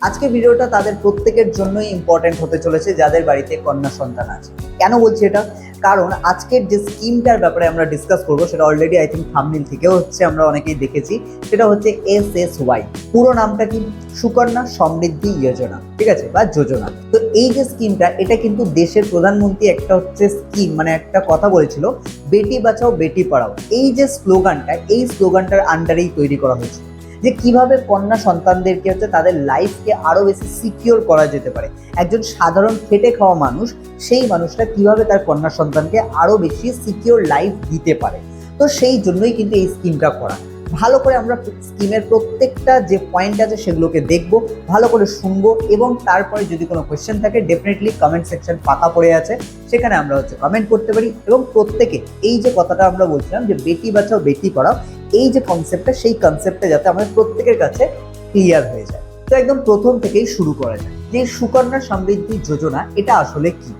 আজকে ভিডিওটা তাদের প্রত্যেকের জন্যই ইম্পর্টেন্ট হতে চলেছে যাদের বাড়িতে কন্যা সন্তান আছে। কেন বলছি এটা? কারণ আজকের যে স্কিমটার ব্যাপারে আমরা ডিসকাস করবো সেটা অলরেডি আই থিঙ্ক থাম্বনেল থেকেও আমরা অনেকেই দেখেছি। সেটা হচ্ছে SSY। পুরো নামটা কি? সুকন্যা সমৃদ্ধি যোজনা, ঠিক আছে, বা যোজনা। তো এই যে স্কিমটা, এটা কিন্তু দেশের প্রধানমন্ত্রী একটা স্কিম, মানে একটা কথা বলেছিল, বেটি বাঁচাও বেটি পড়াও। এই যে স্লোগানটা, এই স্লোগানটার আন্ডারেই তৈরি করা হয়েছে যে কিভাবে কন্যা সন্তানদেরকে তাদের লাইফকে আরো বেশি সিকিউর করা যেতে পারে। একজন সাধারণ খেটে খাওয়া মানুষ, সেই মানুষটা কিভাবে তার কন্যা সন্তানকে আরো বেশি সিকিউর লাইফ দিতে পারে। তো সেই জন্যই কিন্তু এই স্কিমটা করা। ভালো করে আমরা স্কিমের প্রত্যেকটা যে পয়েন্ট আছে সেগুলোকে দেখবো, ভালো করে শুনবো, এবং তারপরে যদি কোনো কোয়েশ্চেন থাকে ডেফিনেটলি কমেন্ট সেকশন ফাঁকা পড়ে আছে, সেখানে আমরা কমেন্ট করতে পারি। এবং প্রত্যেকে এই যে কথাটা আমরা বলছিলাম যে বেটি বাঁচাও বেটি পড়াও, এই যে কনসেপ্টটা, সেই কনসেপ্টটা যাতে আমাদের প্রত্যেকের কাছে ক্লিয়ার হয়ে যায়। তো একদম প্রথম থেকেই শুরু করা যায় যে সুকন্যা সমৃদ্ধি যোজনা এটা আসলে কি।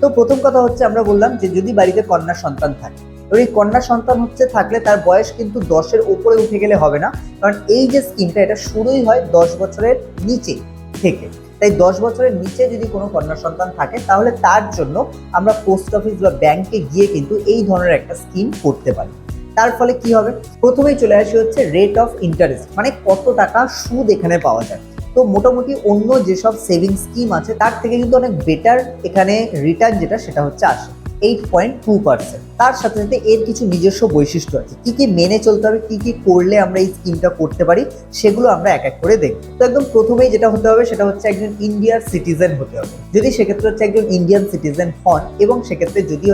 তো প্রথম কথা আমরা বললাম যে যদি বাড়িতে কন্যা সন্তান থাকে, এবার এই কন্যা সন্তান থাকলে তার বয়স কিন্তু 10-এর উপরে উঠে গেলে হবে না, কারণ এই যে স্কিমটা এটা শুরুই হয় 10 বছরের নিচে থেকে। তাই 10 বছরের নিচে যদি কোনো কন্যা সন্তান থাকে তাহলে তার জন্য আমরা পোস্ট অফিস বা ব্যাংকে গিয়ে কিন্তু এই ধরনের একটা স্কিম করতে পারি। তার ফলে কি হবে? প্রথমেই চলে আসে রেট অফ ইন্টারেস্ট, মানে কত টাকা সুদ এখানে পাওয়া যায়। তো মোটামুটি অন্য যেসব সেভিং স্কিম আছে তার থেকে কিন্তু অনেক বেটার এখানে রিটার্ন যেটা সেটা আসে 8.2%। তার সাথে সাথে এর কিছু নিজস্ব বৈশিষ্ট্য আছে, কি কি মেনে চলতে হবে, কি কি করলে আমরা এই স্কিমটা করতে পারি, সেগুলো আমরা এক এক করে দেখব। তো একদম প্রথমেই যেটা হতে হবে সেটা একজন ইন্ডিয়ার সিটিজেন হতে হবে। যদি সেক্ষেত্রে একজন ইন্ডিয়ান সিটিজেন হন, এবং সেক্ষেত্রে যদি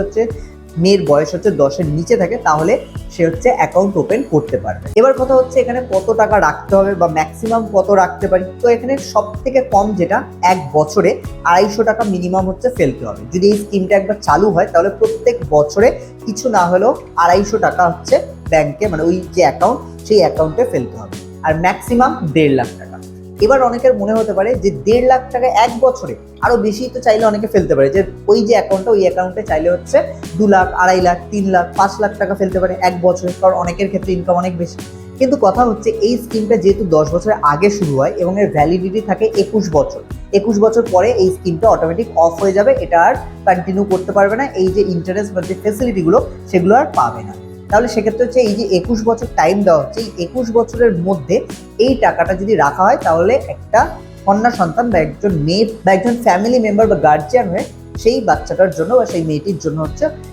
মেয়ের বয়স 10-এর নিচে থাকে, তাহলে সে অ্যাকাউন্ট ওপেন করতে পারবে। এবার কথা এখানে কত টাকা রাখতে হবে বা ম্যাক্সিমাম কত রাখতে পারি। তো এখানে সব থেকে কম যেটা, 1 বছরে 250 টাকা মিনিমাম ফেলতে হবে। যদি এই স্কিমটা একবার চালু হয় তাহলে প্রত্যেক বছরে কিছু না হলেও 250 টাকা ব্যাংকে, মানে ওই যে অ্যাকাউন্ট, সেই অ্যাকাউন্টে ফেলতে হবে। আর ম্যাক্সিমাম 1.5 লাখ টাকা। এবার অনেকের মনে হতে পারে যে 1.5 লাখ টাকা 1 বছরে, আরো বেশি তো চাইলে অনেকে ফেলতে পারে, যে ওই যে অ্যাকাউন্টটা, ওই অ্যাকাউন্টে চাইলে 2 লাখ, 2.5 লাখ, 3 লাখ, 5 লাখ টাকা ফেলতে পারে 1 বছরে, কারণ অনেকের ক্ষেত্রে ইনকাম অনেক বেশি। কিন্তু কথা এই স্কিমটা যেহেতু 10 বছরের আগে শুরু হয় এবং এর ভ্যালিডিটি থাকে 21 বছর, 21 বছর পরে এই স্কিমটা অটোমেটিক অফ হয়ে যাবে, এটা আর কন্টিনিউ করতে পারবে না। এই যে ইন্টারেস্ট বা যে ফেসিলিটিগুলো সেগুলো আর পাবে না। তাহলে সেক্ষেত্রে এই যে 21 বছর টাইম দেওয়া হচ্ছে, এই 21 বছরের মধ্যে এই টাকাটা যদি রাখা হয় তাহলে একটা কন্যা সন্তান বা একজন মেয়ে বা একজন ফ্যামিলি মেম্বার বা গার্জিয়ান হয়ে সেই বাচ্চাটার জন্য বা সেই মেয়েটির জন্য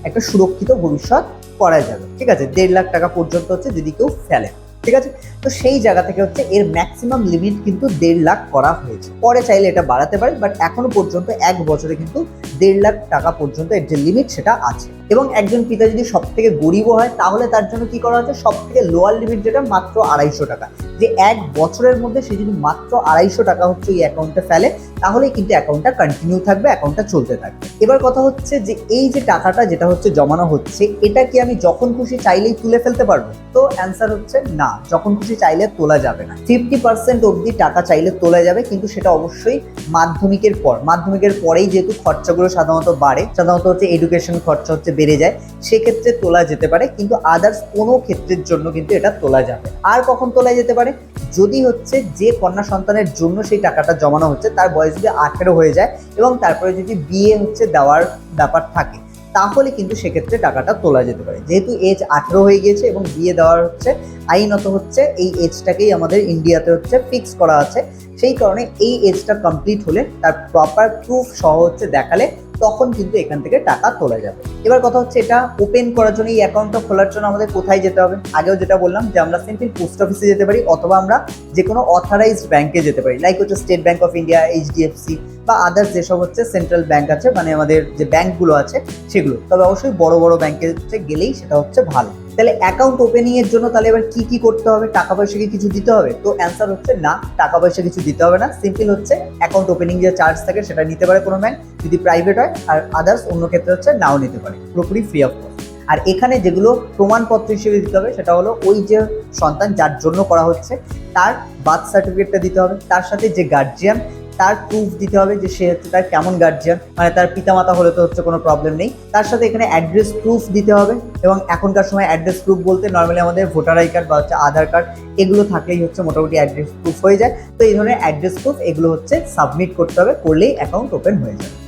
একটা সুরক্ষিত ভবিষ্যৎ করা যাবে। ঠিক আছে, 1.5 লাখ টাকা পর্যন্ত যদি কেউ ফেলে। ঠিক আছে, তো সেই জায়গা থেকে এর ম্যাক্সিমাম লিমিট কিন্তু 1.5 লাখ করা হয়েছে। পরে চাইলে এটা বাড়াতে পারে, বাট এখনো পর্যন্ত 1 বছরে কিন্তু 1.5 লাখ টাকা পর্যন্ত এর যে লিমিট সেটা আছে। এবং একজন পিতা যদি সব থেকে গরিবও হয় তাহলে তার জন্য কি করা হচ্ছে, সব থেকে লোয়ার লিমিট যেটা মাত্র 250 টাকা, যে 1 বছরের মধ্যে সে যদি মাত্র 250 টাকা এই অ্যাকাউন্টে ফেলে তাহলেই কিন্তু অ্যাকাউন্টটা কন্টিনিউ থাকবে, অ্যাকাউন্টটা চলতে থাকবে। এবার কথা যে এই যে টাকাটা যেটা জমানো হচ্ছে, এটা কি আমি যখন খুশি চাইলেই তুলে ফেলতে পারবো? তো অ্যান্সার না, যখন খুশি চাইলে তোলা যাবে না। 50% অবধি টাকা চাইলে তোলা যাবে, কিন্তু সেটা অবশ্যই মাধ্যমিকের পর। মাধ্যমিকের পরেই যেহেতু খরচাগুলো সাধারণত বাড়ে, সাধারণত এডুকেশন খরচা বেড়ে যায়, সেক্ষেত্রে তোলা যেতে পারে, কিন্তু আদার্স কোনো ক্ষেত্রের জন্য কিন্তু এটা তোলা যাবে। আর কখন তোলা যেতে পারে? যদি যে কন্যা সন্তানের জন্য সেই টাকাটা জমানো হচ্ছে তার বয়স যদি 18 হয়ে যায় এবং তারপরে যদি বিয়ে দেওয়ার ব্যাপার থাকে, তাহলে কিন্তু সেক্ষেত্রে টাকাটা তোলা যেতে পারে। যেহেতু এজ 18 হয়ে গিয়েছে এবং বিয়ে দেওয়ার আইনত এই এজটাকেই আমাদের ইন্ডিয়াতে ফিক্স করা আছে, সেই কারণে এই এজটা কমপ্লিট হলে তার প্রপার প্রুফ সহ দেখালে তখন কিন্তু এখান থেকে টাকা তোলা যাবে। এবার কথা এটা ওপেন করার জন্য, এই অ্যাকাউন্টটা খোলার জন্য আমাদের কোথায় যেতে হবে? আগেও যেটা বললাম যে আমরা সিম্পল পোস্ট অফিসে যেতে পারি, অথবা আমরা যে কোনো অথরাইজড ব্যাংকে যেতে পারি, like state bank of India, HDFC বা আদার্স যেসব সেন্ট্রাল ব্যাংক আছে, মানে আমাদের যে ব্যাংকগুলো আছে সেগুলো। তবে অবশ্যই বড় বড় ব্যাংকে গেলেই সেটা ভালো। তাহলে অ্যাকাউন্ট ওপেনিং এর জন্য তাহলে এবার কি কি করতে হবে? টাকা পয়সা কি কিছু দিতে হবে? তো অ্যান্সার না, টাকা পয়সা কিছু দিতে হবে না। সিম্পল অ্যাকাউন্ট ওপেনিং যে চার্জ থাকে সেটা নিতে পারে কোনো ব্যাংক, যদি প্রাইভেট হয়, আর আদার্স অন্য ক্ষেত্রে নাও নিতে পারে, পুরোপুরি ফ্রি অফ কস্ট। আর এখানে যেগুলো প্রমাণপত্র হিসেবে দিতে হবে সেটা হলো ওই যে সন্তান যার জন্য করা হচ্ছে তার বার্থ সার্টিফিকেটটা দিতে হবে, তার সাথে যে গার্জিয়ান তার প্রুফ দিতে হবে যে সে হচ্ছে তার কেমন গার্জিয়ান, মানে তার পিতামাতা হলে তো হচ্ছে কোনো প্রবলেম নেই। তার সাথে এখানে অ্যাড্রেস প্রুফ দিতে হবে, এবং এখনকার সময় অ্যাড্রেস প্রুফ বলতে নর্মালি আমাদের ভোটার আই কার্ড বা হচ্ছে আধার কার্ড এগুলো থাকলেই হচ্ছে মোটামুটি অ্যাড্রেস প্রুফ হয়ে যায়। তো এই ধরনের অ্যাড্রেস প্রুফ এগুলো হচ্ছে সাবমিট করতে হবে, করলেই অ্যাকাউন্ট ওপেন হয়ে যাবে।